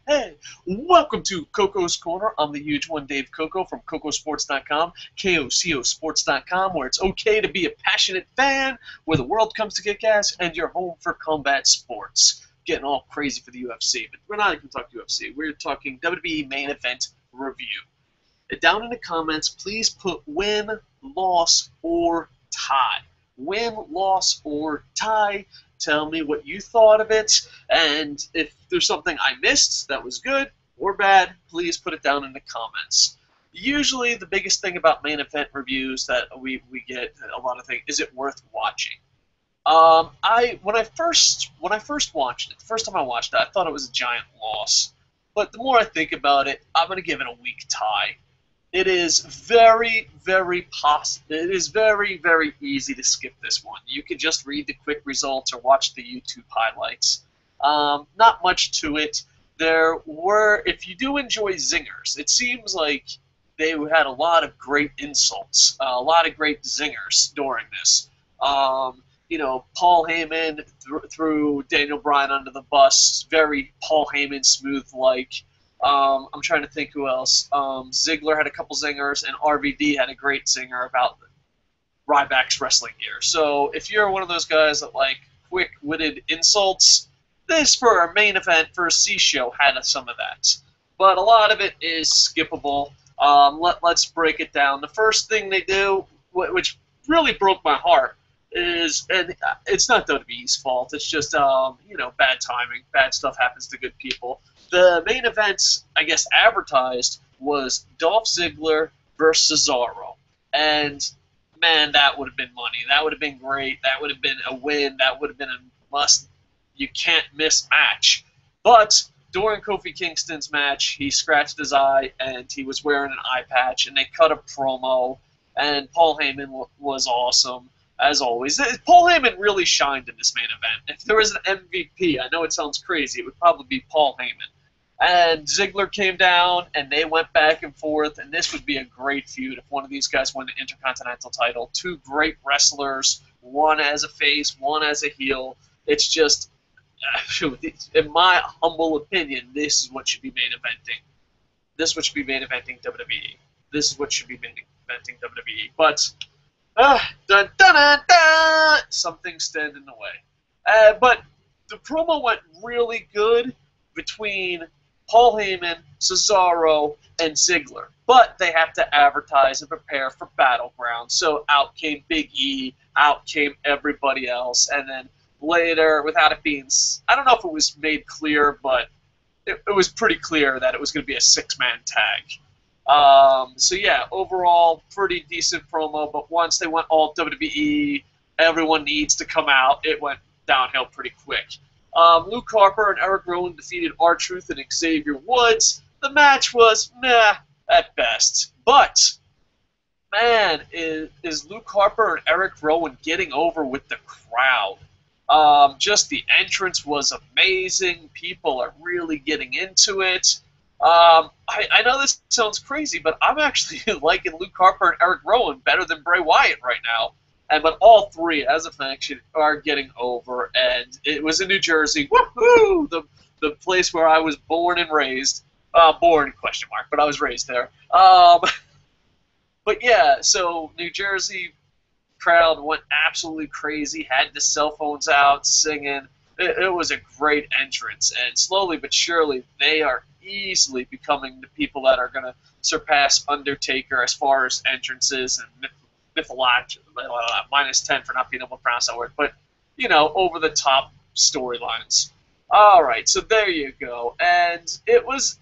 Hey, welcome to Coco's Corner. I'm the huge one, Dave Coco from Kocosports.com, KOCOsports.com, where it's okay to be a passionate fan, where the world comes to kick ass, and you're home for combat sports. Getting all crazy for the UFC, but we're not even talking UFC. We're talking WWE main event review. Down in the comments, please put win, loss, or tie. Win, loss, or tie. Tell me what you thought of it, and if there's something I missed that was good or bad, please put it down in the comments. Usually, the biggest thing about main event reviews that we get a lot of things is it worth watching. When I first watched it, the first time I watched it, I thought it was a giant loss. But the more I think about it, I'm gonna give it a weak tie. It is very, very possible. It is very, very easy to skip this one. You could just read the quick results or watch the YouTube highlights. Not much to it. There were, if you do enjoy zingers, it seems like they had a lot of great insults, a lot of great zingers during this. Paul Heyman threw Daniel Bryan under the bus, very Paul Heyman smooth-like. I'm trying to think who else. Ziggler had a couple zingers, and RVD had a great zinger about Ryback's wrestling gear. So if you're one of those guys that like quick-witted insults, this for a main event for a C show had some of that. But a lot of it is skippable. Let's break it down. The first thing they do, which really broke my heart, is, and it's not WWE's fault, it's just, bad timing. Bad stuff happens to good people. The main event, I guess, advertised was Dolph Ziggler versus Cesaro. And, man, that would have been money. That would have been great. That would have been a win. That would have been a you-can't-miss match. But during Kofi Kingston's match, he scratched his eye, and he was wearing an eye patch, and they cut a promo, and Paul Heyman was awesome. As always, Paul Heyman really shined in this main event. If there was an MVP, I know it sounds crazy, it would probably be Paul Heyman. And Ziggler came down, and they went back and forth, and this would be a great feud if one of these guys won the Intercontinental title. Two great wrestlers, one as a face, one as a heel. It's just, in my humble opinion, this is what should be main eventing. This is what should be main eventing WWE. This is what should be main eventing WWE. But dun, dun, dun, dun, something stand in the way. But the promo went really good between Paul Heyman, Cesaro, and Ziggler. But they have to advertise and prepare for Battleground. So out came Big E, out came everybody else, and then later, without it being, I don't know if it was made clear, but it was pretty clear that it was going to be a six-man tag. So yeah, overall, pretty decent promo, but once they went all WWE, everyone needs to come out, it went downhill pretty quick. Luke Harper and Eric Rowan defeated R-Truth and Xavier Woods. The match was meh at best. But, man, is Luke Harper and Eric Rowan getting over with the crowd. Just the entrance was amazing. People are really getting into it. I know this sounds crazy, but I'm actually liking Luke Harper and Eric Rowan better than Bray Wyatt right now. But all three, as a faction, are getting over. And it was in New Jersey. Woohoo! The place where I was born and raised. Born, question mark, but I was raised there. But yeah, so New Jersey crowd went absolutely crazy, had the cell phones out, singing. It was a great entrance. And slowly but surely, they are easily becoming the people that are going to surpass Undertaker as far as entrances and mythology, -10 for not being able to pronounce that word, but, over the top storylines. All right, so there you go. And it was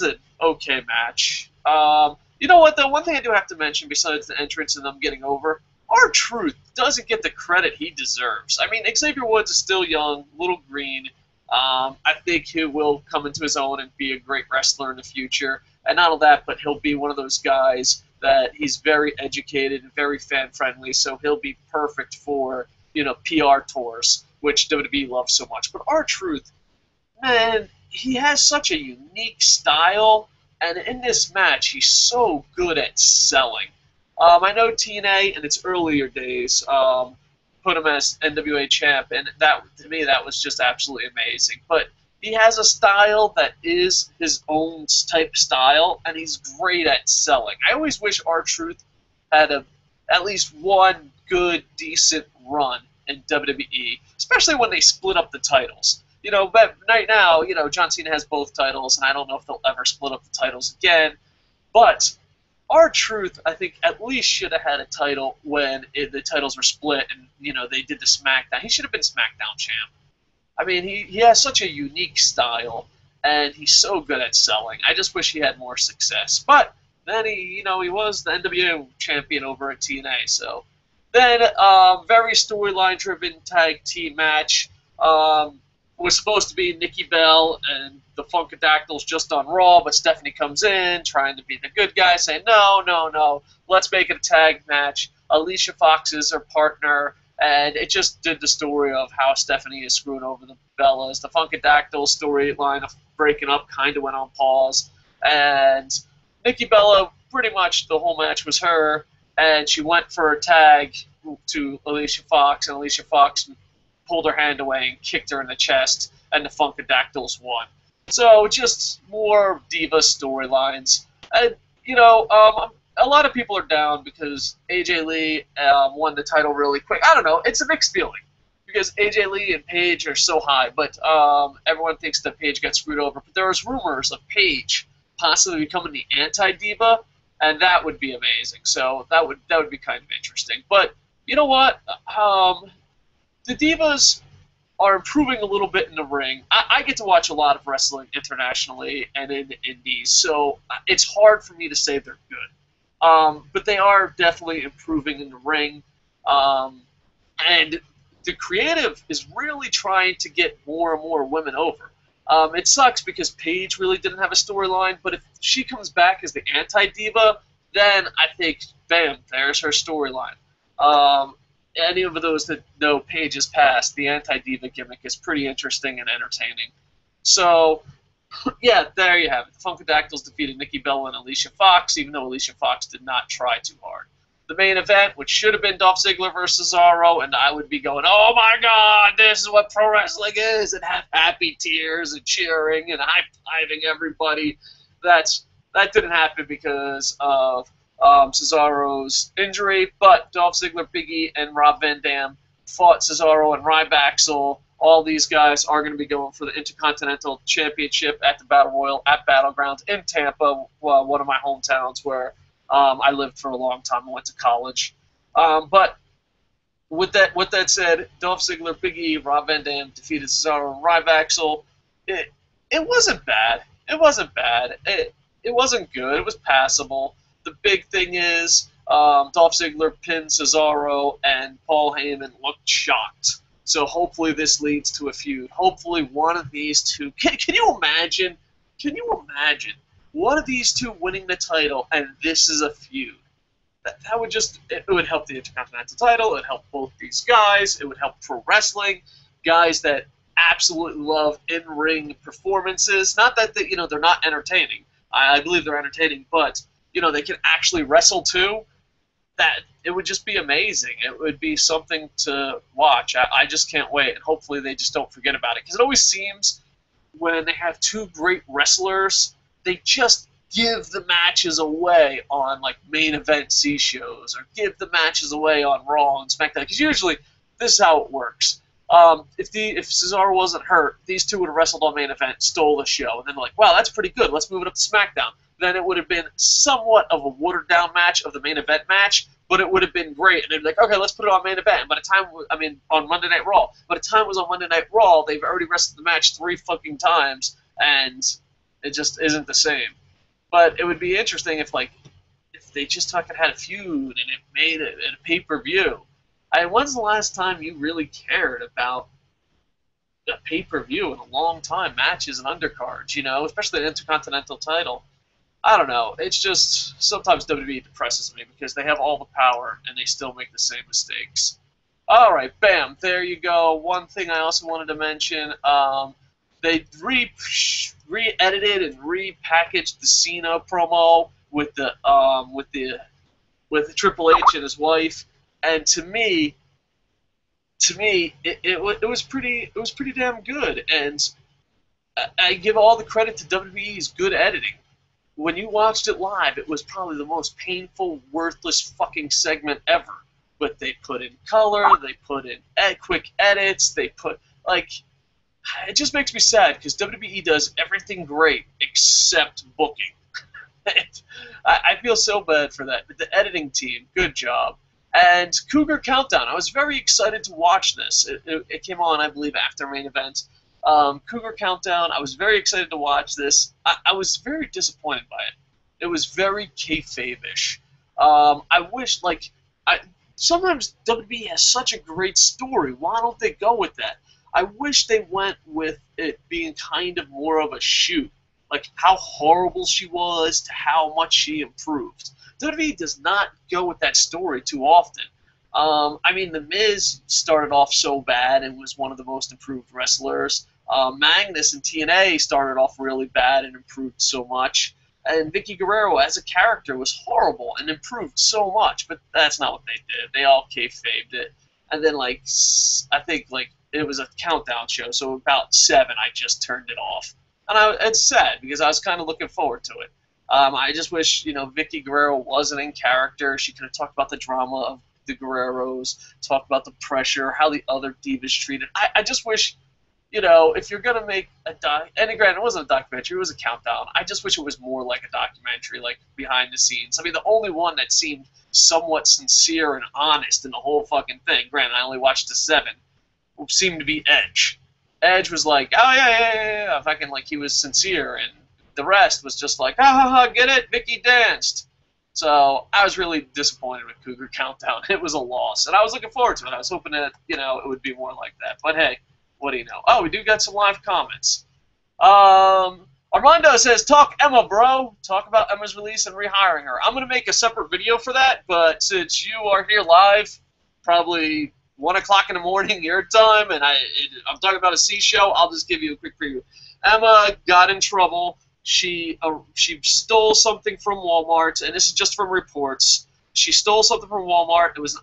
an okay match. You know what, though? One thing I do have to mention, besides the entrance and them getting over, R-Truth doesn't get the credit he deserves. I mean, Xavier Woods is still young, little green. I think he will come into his own and be a great wrestler in the future. And not only that, but he'll be one of those guys that he's very educated and very fan-friendly, so he'll be perfect for, PR tours, which WWE loves so much. But R-Truth, man, he has such a unique style, and in this match, he's so good at selling. I know TNA in its earlier days put him as NWA champ, and that, to me, that was just absolutely amazing. But he has a style that is his own type style, and he's great at selling. I always wish R-Truth had at least one good, decent run in WWE, especially when they split up the titles. But right now, John Cena has both titles, and I don't know if they'll ever split up the titles again. But R-Truth, I think, at least should have had a title when the titles were split and, they did the SmackDown. He should have been SmackDown champ. I mean, he has such a unique style, and he's so good at selling. I just wish he had more success. But then he was the NWA champion over at TNA. So then, very storyline-driven tag team match. Was supposed to be Nikki Bell and the Funkadactyls just on Raw, but Stephanie comes in trying to be the good guy, saying, no, let's make it a tag match. Alicia Fox is her partner, and it just did the story of how Stephanie is screwing over the Bellas. The Funkadactyl storyline of breaking up kind of went on pause, and Nikki Bella, pretty much the whole match was her, and she went for a tag to Alicia Fox, and Alicia Fox pulled her hand away and kicked her in the chest, and the Funkadactyls won. So just more diva storylines. And, a lot of people are down because AJ Lee won the title really quick. I don't know. It's a mixed feeling because AJ Lee and Paige are so high, but everyone thinks that Paige got screwed over. But there was rumors of Paige possibly becoming the anti-diva, and that would be amazing. So that would be kind of interesting. But you know what? The Divas are improving a little bit in the ring. I get to watch a lot of wrestling internationally and in the indies, so it's hard for me to say they're good. But they are definitely improving in the ring. And the creative is really trying to get more and more women over. It sucks because Paige really didn't have a storyline, but if she comes back as the anti-diva, then I think, bam, there's her storyline. Any of those that know Paige's past, the anti-diva gimmick is pretty interesting and entertaining. So, yeah, there you have it. The Funkadactyls defeated Nikki Bella and Alicia Fox, even though Alicia Fox did not try too hard. The main event, which should have been Dolph Ziggler versus Cesaro, and I would be going, oh my God, this is what pro wrestling is, and have happy tears and cheering and high-fiving everybody. That didn't happen because of Cesaro's injury, but Dolph Ziggler, Big E, and Rob Van Dam fought Cesaro and Ryback. All these guys are going to be going for the Intercontinental Championship at the Battle Royal at Battleground in Tampa, one of my hometowns where I lived for a long time and went to college. But with that said, Dolph Ziggler, Big E, Rob Van Dam defeated Cesaro and Ryback. It wasn't bad. It wasn't bad. It wasn't good. It was passable. The big thing is Dolph Ziggler pinned Cesaro, and Paul Heyman looked shocked. So hopefully this leads to a feud. Hopefully one of these two. Can you imagine? Can you imagine one of these two winning the title, and this is a feud? That would just, it would help the Intercontinental title. It would help both these guys. It would help pro wrestling. Guys that absolutely love in-ring performances. Not that they're not entertaining. I believe they're entertaining, but they can actually wrestle too. That it would just be amazing. It would be something to watch. I just can't wait. And hopefully they just don't forget about it. Because it always seems when they have two great wrestlers, they just give the matches away on like main event C shows or give the matches away on Raw and SmackDown. Because usually this is how it works. If Cesaro wasn't hurt, these two would have wrestled on main event, stole the show, and then like, wow, that's pretty good. Let's move it up to SmackDown. Then it would have been somewhat of a watered-down match of the main event match, but it would have been great. And they'd be like, okay, let's put it on main event. And by the time, on Monday Night Raw. By the time it was on Monday Night Raw, they've already wrestled the match 3 fucking times, and it just isn't the same. But it would be interesting if they just fucking had a feud and it made it a pay-per-view. When's the last time you really cared about a pay-per-view in a long time? Matches and undercards, especially the Intercontinental title. I don't know. It's just sometimes WWE depresses me because they have all the power and they still make the same mistakes. All right, bam, there you go. One thing I also wanted to mention, they re-edited and repackaged the Cena promo with Triple H and his wife, and to me, to me, it was pretty damn good, and I give all the credit to WWE's good editing. When you watched it live, it was probably the most painful, worthless fucking segment ever. But they put in color, they put in quick edits, they put like it just makes me sad because WWE does everything great except booking. I feel so bad for that. But the editing team, good job. And Cougar Countdown, I was very excited to watch this. It came on, I believe, after main event. Cougar Countdown, I was very excited to watch this. I was very disappointed by it. It was very kayfabe-ish. I wish, like, sometimes WWE has such a great story. Why don't they go with that? I wish they went with it being kind of more of a shoot, like how horrible she was to how much she improved. WWE does not go with that story too often. I mean, The Miz started off so bad and was one of the most improved wrestlers. Magnus in TNA started off really bad and improved so much. And Vicky Guerrero as a character was horrible and improved so much, but that's not what they did. They all kayfabed it. And then, like, I think, like, it was a countdown show, so about 7 I just turned it off. And it's sad because I was kind of looking forward to it. I just wish, Vicky Guerrero wasn't in character. She could have talked about the drama of the Guerreros, talked about the pressure, how the other divas treated. I just wish, if you're going to make a and granted, it wasn't a documentary, it was a countdown. I just wish it was more like a documentary, like behind the scenes. I mean, the only one that seemed somewhat sincere and honest in the whole fucking thing, granted, I only watched the 7, seemed to be Edge. Edge was like, oh, yeah, fucking, like, he was sincere, and the rest was just like, get it? Vicky danced. So I was really disappointed with Cougar Countdown. It was a loss, and I was looking forward to it. I was hoping that, it would be more like that. But hey, what do you know? Oh, we do got some live comments. Armando says, talk Emma, bro. Talk about Emma's release and rehiring her. I'm going to make a separate video for that, but since you are here live, probably 1 o'clock in the morning your time, and I'm talking about a C show, I'll just give you a quick preview. Emma got in trouble. She stole something from Walmart, and this is just from reports. She stole something from Walmart. It was an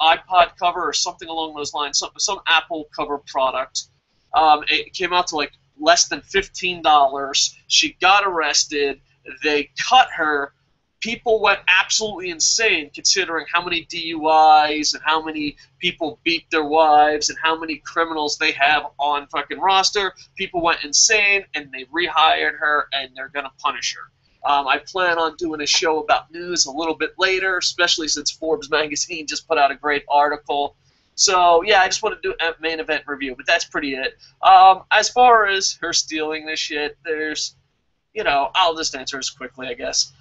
iPod cover or something along those lines, some Apple cover product. It came out to like less than $15. She got arrested. They cut her. People went absolutely insane considering how many DUIs and how many people beat their wives and how many criminals they have on fucking roster. People went insane, and they rehired her, and they're going to punish her. I plan on doing a show about news a little bit later, especially since Forbes magazine just put out a great article. So, yeah, I just want to do a main event review, but that's pretty it. As far as her stealing this shit, there's, I'll just answer this quickly, I guess.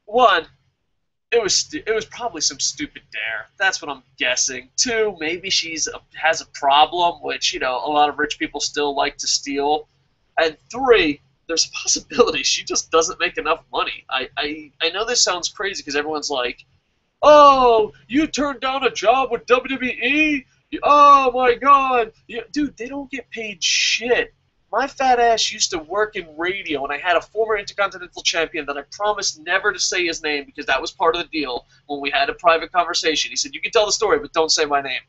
One, it was probably some stupid dare. That's what I'm guessing. 2, maybe has a problem, which, a lot of rich people still like to steal. And 3, there's a possibility she just doesn't make enough money. I know this sounds crazy because everyone's like, oh, you turned down a job with WWE? Oh, my God. Dude, they don't get paid shit. My fat ass used to work in radio, and I had a former Intercontinental Champion that I promised never to say his name because that was part of the deal when we had a private conversation. He said, you can tell the story, but don't say my name.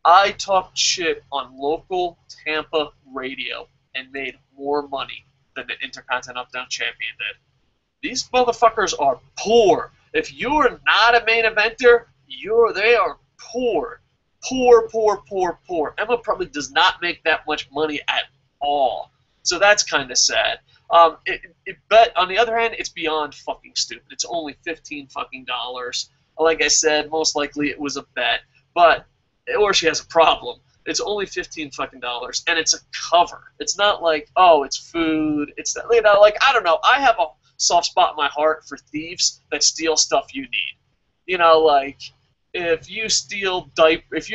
I talked shit on local Tampa radio and made more money than the Intercontinental Champion did. These motherfuckers are poor. If you're not a main eventer, they are poor. Poor. Emma probably does not make that much money at all. So that's kind of sad. But on the other hand, it's beyond fucking stupid. It's only $15 fucking dollars. Like I said, most likely it was a bet, or she has a problem. It's only $15 fucking dollars, and it's a cover. It's not like, oh, it's food. It's not, like, I don't know. I have a soft spot in my heart for thieves that steal stuff you need. Like if you steal if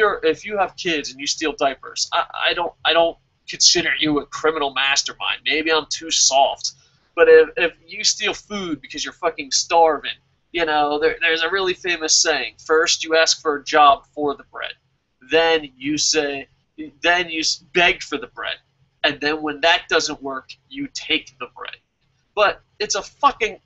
you have kids and you steal diapers, I don't consider you a criminal mastermind. Maybe I'm too soft. But if you steal food because you're fucking starving, there's a really famous saying. First, you ask for a job for the bread. Then you beg for the bread. And then when that doesn't work, you take the bread. But it's a fucking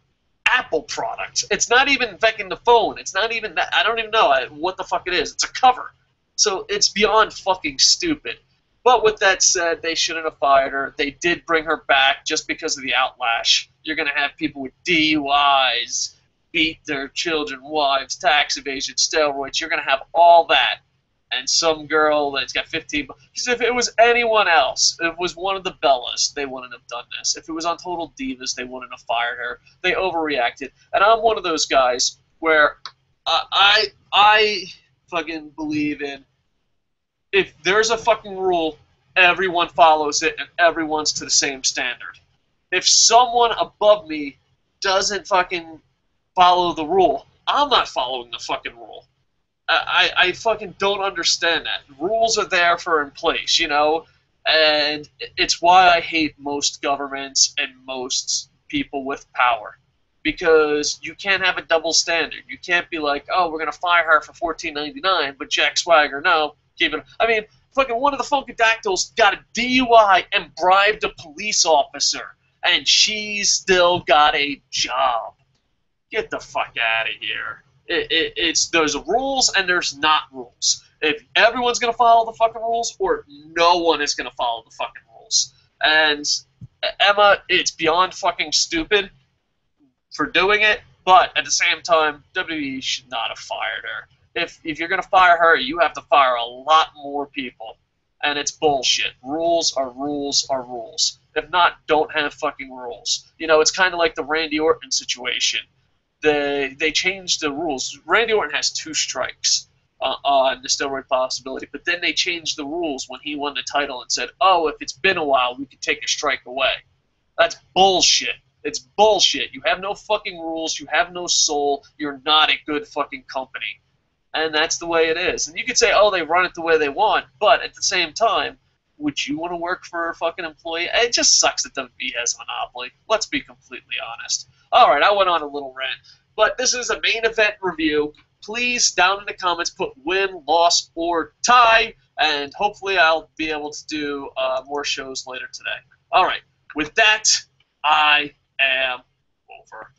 Apple product. It's not even fucking the phone. It's not even that. I don't even know what the fuck it is. It's a cover. So it's beyond fucking stupid. But with that said, they shouldn't have fired her. They did bring her back just because of the outlash. You're going to have people with DUIs, beat their children, wives, tax evasion, steroids. You're going to have all that. And some girl that's got 15. Because if it was anyone else, if it was one of the Bellas, they wouldn't have done this. If it was on Total Divas, they wouldn't have fired her. They overreacted. And I'm one of those guys where I fucking believe in, if there's a fucking rule, everyone follows it and everyone's to the same standard. If someone above me doesn't fucking follow the rule, I'm not following the fucking rule. I fucking don't understand that. Rules are there for in place, you know? And it's why I hate most governments and most people with power. Because you can't have a double standard. You can't be like, oh, we're going to fire her for $14.99, but Jack Swagger, no, keep it. I mean, fucking one of the Funkadactyls got a DUI and bribed a police officer, and she's still got a job. Get the fuck out of here. There's rules and there's not rules. If everyone's gonna follow the fucking rules, or no one is gonna follow the fucking rules. And Emma, it's beyond fucking stupid for doing it, but at the same time, WWE should not have fired her. If you're gonna fire her, you have to fire a lot more people, and it's bullshit. Rules are rules are rules. If not, don't have fucking rules. You know, it's kind of like the Randy Orton situation. They changed the rules. Randy Orton has 2 strikes on the steroid possibility, but then they changed the rules when he won the title and said, oh, if it's been a while, we could take a strike away. That's bullshit. It's bullshit. You have no fucking rules. You have no soul. You're not a good fucking company. And that's the way it is. And you could say, oh, they run it the way they want, but at the same time, would you want to work for a fucking employee? It just sucks that WWE has a monopoly. Let's be completely honest. All right, I went on a little rant, but this is a main event review. Please, down in the comments, put win, loss, or tie, and hopefully I'll be able to do more shows later today. All right, with that, I am over.